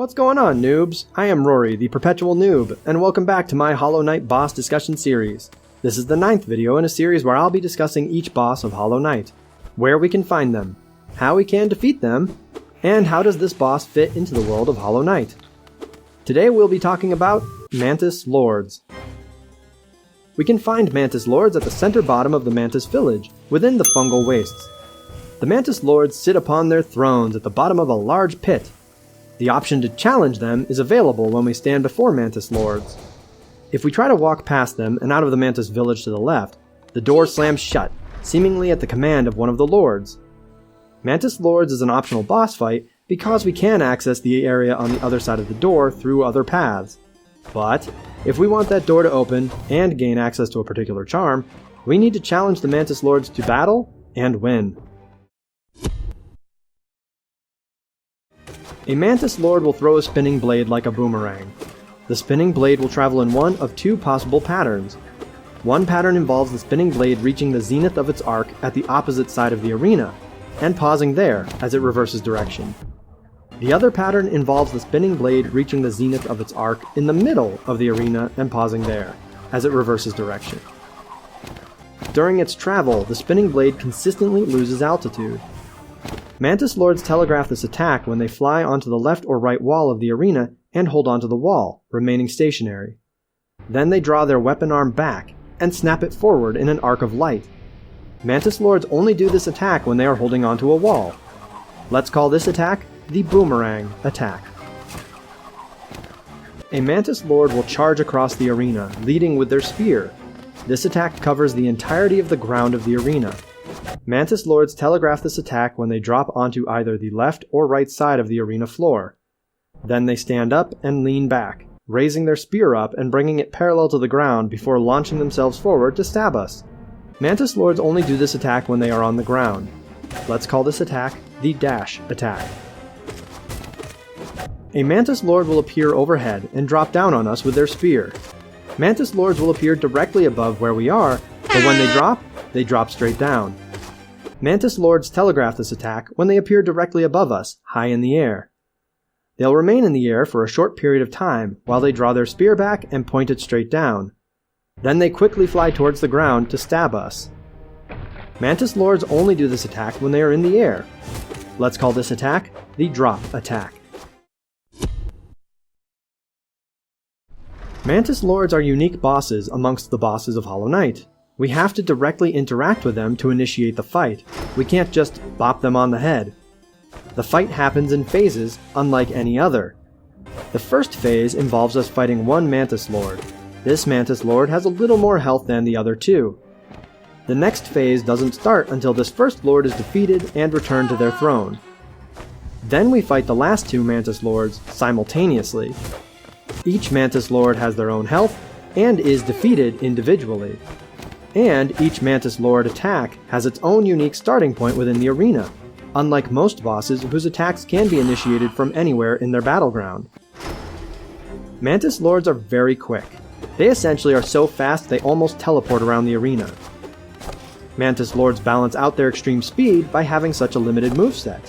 What's going on, noobs? I am Rory, the Perpetual Noob, and welcome back to my Hollow Knight boss discussion series. This is the 9th video in a series where I'll be discussing each boss of Hollow Knight, where we can find them, how we can defeat them, and how does this boss fit into the world of Hollow Knight. Today we'll be talking about Mantis Lords. We can find Mantis Lords at the center bottom of the Mantis Village, within the fungal wastes. The Mantis Lords sit upon their thrones at the bottom of a large pit. The option to challenge them is available when we stand before Mantis Lords. If we try to walk past them and out of the Mantis Village to the left, the door slams shut, seemingly at the command of one of the Lords. Mantis Lords is an optional boss fight because we can access the area on the other side of the door through other paths. But if we want that door to open and gain access to a particular charm, we need to challenge the Mantis Lords to battle and win. A Mantis Lord will throw a spinning blade like a boomerang. The spinning blade will travel in one of two possible patterns. One pattern involves the spinning blade reaching the zenith of its arc at the opposite side of the arena, and pausing there as it reverses direction. The other pattern involves the spinning blade reaching the zenith of its arc in the middle of the arena and pausing there, as it reverses direction. During its travel, the spinning blade consistently loses altitude. Mantis Lords telegraph this attack when they fly onto the left or right wall of the arena and hold onto the wall, remaining stationary. Then they draw their weapon arm back and snap it forward in an arc of light. Mantis Lords only do this attack when they are holding onto a wall. Let's call this attack the boomerang attack. A Mantis Lord will charge across the arena, leading with their spear. This attack covers the entirety of the ground of the arena. Mantis Lords telegraph this attack when they drop onto either the left or right side of the arena floor. Then they stand up and lean back, raising their spear up and bringing it parallel to the ground before launching themselves forward to stab us. Mantis Lords only do this attack when they are on the ground. Let's call this attack the dash attack. A Mantis Lord will appear overhead and drop down on us with their spear. Mantis Lords will appear directly above where we are, but when they drop straight down. Mantis Lords telegraph this attack when they appear directly above us, high in the air. They'll remain in the air for a short period of time while they draw their spear back and point it straight down. Then they quickly fly towards the ground to stab us. Mantis Lords only do this attack when they are in the air. Let's call this attack the drop attack. Mantis Lords are unique bosses amongst the bosses of Hollow Knight. We have to directly interact with them to initiate the fight. We can't just bop them on the head. The fight happens in phases, unlike any other. The first phase involves us fighting one Mantis Lord. This Mantis Lord has a little more health than the other two. The next phase doesn't start until this first Lord is defeated and returned to their throne. Then we fight the last two Mantis Lords simultaneously. Each Mantis Lord has their own health and is defeated individually. And each Mantis Lord attack has its own unique starting point within the arena, unlike most bosses whose attacks can be initiated from anywhere in their battleground. Mantis Lords are very quick. They essentially are so fast they almost teleport around the arena. Mantis Lords balance out their extreme speed by having such a limited moveset.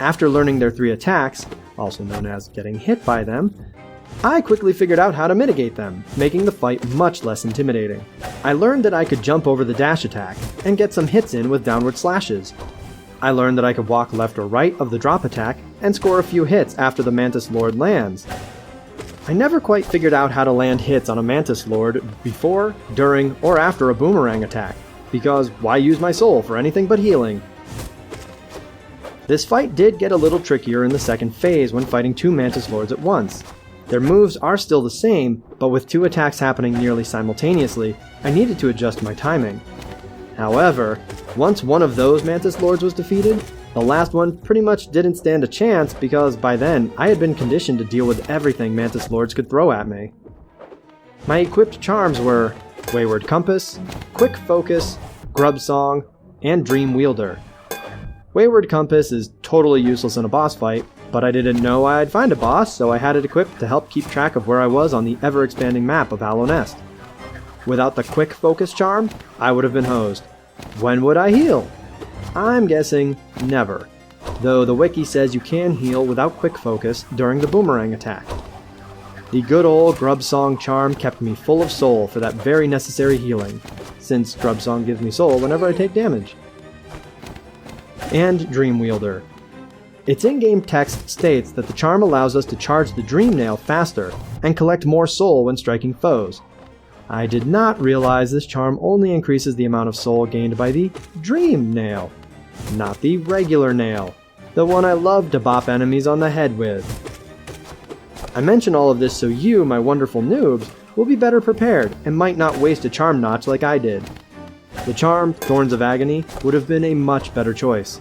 After learning their 3 attacks, also known as getting hit by them, I quickly figured out how to mitigate them, making the fight much less intimidating. I learned that I could jump over the dash attack and get some hits in with downward slashes. I learned that I could walk left or right of the drop attack and score a few hits after the Mantis Lord lands. I never quite figured out how to land hits on a Mantis Lord before, during, or after a boomerang attack, because why use my soul for anything but healing? This fight did get a little trickier in the second phase when fighting 2 Mantis Lords at once. Their moves are still the same, but with 2 attacks happening nearly simultaneously, I needed to adjust my timing. However, once one of those Mantis Lords was defeated, the last one pretty much didn't stand a chance because by then I had been conditioned to deal with everything Mantis Lords could throw at me. My equipped charms were Wayward Compass, Quick Focus, Grub Song, and Dream Wielder. Wayward Compass is totally useless in a boss fight, but I didn't know I'd find a boss, so I had it equipped to help keep track of where I was on the ever-expanding map of Hallow Nest. Without the Quick Focus charm, I would have been hosed. When would I heal? I'm guessing never. though the wiki says you can heal without quick focus during the boomerang attack. The good old Grub Song charm kept me full of soul for that very necessary healing, since Grub Song gives me soul whenever I take damage. And Dream Wielder. Its in-game text states that the charm allows us to charge the Dream Nail faster and collect more soul when striking foes. I did not realize this charm only increases the amount of soul gained by the Dream Nail, not the regular nail, the one I love to bop enemies on the head with. I mention all of this so you, my wonderful noobs, will be better prepared and might not waste a charm notch like I did. The charm, Thorns of Agony, would have been a much better choice.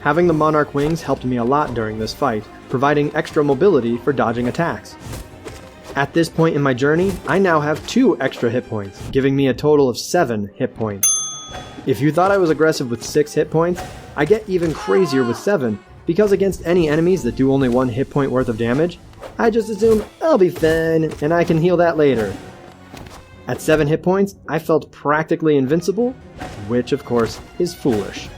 Having the Monarch Wings helped me a lot during this fight, providing extra mobility for dodging attacks. At this point in my journey, I now have 2 extra hit points, giving me a total of 7 hit points. If you thought I was aggressive with 6 hit points, I get even crazier with 7, because against any enemies that do only 1 hit point worth of damage, I just assume I'll be fine and I can heal that later. At 7 hit points, I felt practically invincible, which of course is foolish.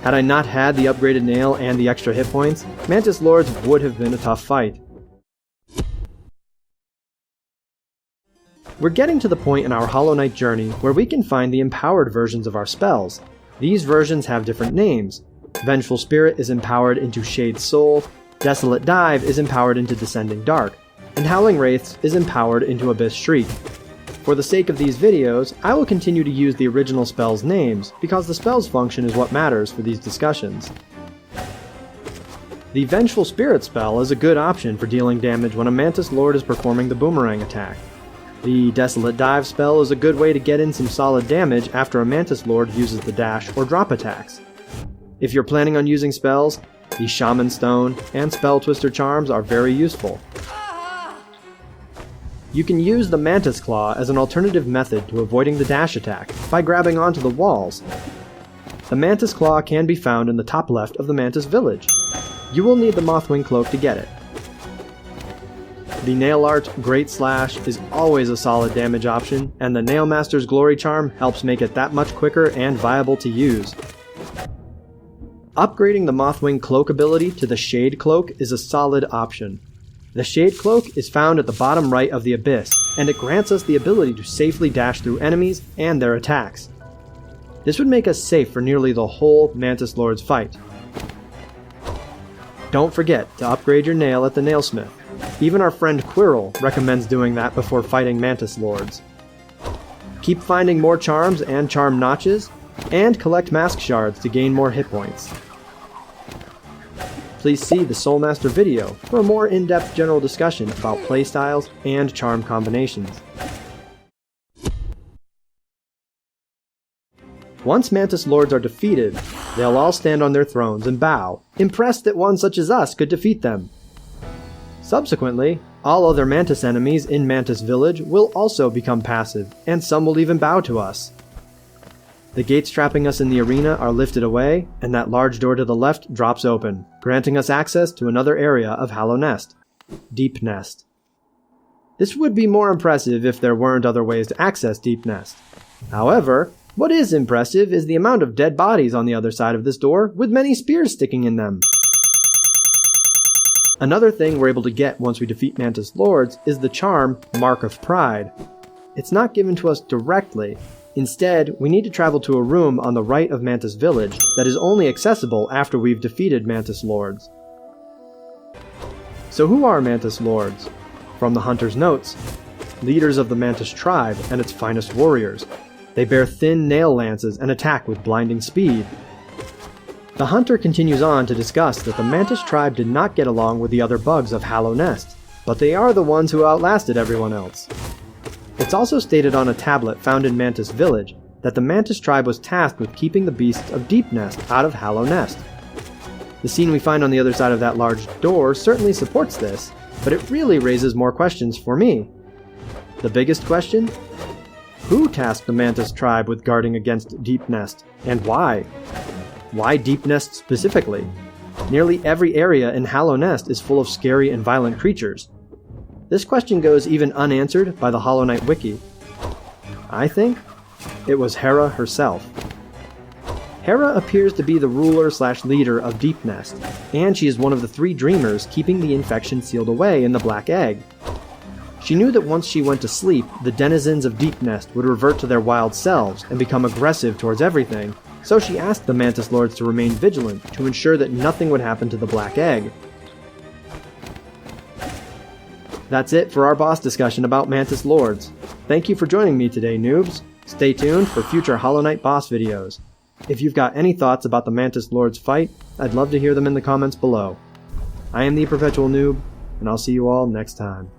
Had I not had the upgraded nail and the extra hit points, Mantis Lords would have been a tough fight. We're getting to the point in our Hollow Knight journey where we can find the empowered versions of our spells. These versions have different names. Vengeful Spirit is empowered into Shade Soul, Desolate Dive is empowered into Descending Dark, and Howling Wraiths is empowered into Abyss Shriek. For the sake of these videos, I will continue to use the original spells' names, because the spell's function is what matters for these discussions. The Vengeful Spirit spell is a good option for dealing damage when a Mantis Lord is performing the boomerang attack. The Desolate Dive spell is a good way to get in some solid damage after a Mantis Lord uses the dash or drop attacks. If you're planning on using spells, the Shaman Stone and Spell Twister charms are very useful. You can use the Mantis Claw as an alternative method to avoiding the dash attack by grabbing onto the walls. The Mantis Claw can be found in the top left of the Mantis Village. You will need the Mothwing Cloak to get it. The Nail Art Great Slash is always a solid damage option, and the Nail Master's Glory Charm helps make it that much quicker and viable to use. Upgrading the Mothwing Cloak ability to the Shade Cloak is a solid option. The Shade Cloak is found at the bottom right of the Abyss, and it grants us the ability to safely dash through enemies and their attacks. This would make us safe for nearly the whole Mantis Lords fight. Don't forget to upgrade your nail at the Nailsmith. Even our friend Quirrell recommends doing that before fighting Mantis Lords. Keep finding more charms and charm notches, and collect mask shards to gain more hit points. Please see the Soulmaster video for a more in-depth general discussion about playstyles and charm combinations. Once Mantis Lords are defeated, they'll all stand on their thrones and bow, impressed that one such as us could defeat them. Subsequently, all other Mantis enemies in Mantis Village will also become passive, and some will even bow to us. The gates trapping us in the arena are lifted away, and that large door to the left drops open, granting us access to another area of Hallow Nest, Deep Nest. This would be more impressive if there weren't other ways to access Deep Nest. However, what is impressive is the amount of dead bodies on the other side of this door, with many spears sticking in them. Another thing we're able to get once we defeat Mantis Lords is the charm Mark of Pride. It's not given to us directly. Instead, we need to travel to a room on the right of Mantis Village that is only accessible after we've defeated Mantis Lords. So who are Mantis Lords? From the Hunter's notes, leaders of the Mantis tribe and its finest warriors. They bear thin nail lances and attack with blinding speed. The Hunter continues on to discuss that the Mantis tribe did not get along with the other bugs of Hallow Nest, but they are the ones who outlasted everyone else. It's also stated on a tablet found in Mantis Village that the Mantis tribe was tasked with keeping the beasts of Deep Nest out of Hallow Nest. The scene we find on the other side of that large door certainly supports this, but it really raises more questions for me. The biggest question? Who tasked the Mantis tribe with guarding against Deep Nest, and why? Why Deep Nest specifically? Nearly every area in Hallow Nest is full of scary and violent creatures. This question goes even unanswered by the Hollow Knight wiki. I think it was Hera herself. Hera appears to be the ruler/leader of Deep Nest, and she is one of the 3 dreamers keeping the infection sealed away in the Black Egg. She knew that once she went to sleep, the denizens of Deep Nest would revert to their wild selves and become aggressive towards everything, so she asked the Mantis Lords to remain vigilant to ensure that nothing would happen to the Black Egg. That's it for our boss discussion about Mantis Lords. Thank you for joining me today, noobs. Stay tuned for future Hollow Knight boss videos. If you've got any thoughts about the Mantis Lords fight, I'd love to hear them in the comments below. I am the Perpetual Noob, and I'll see you all next time.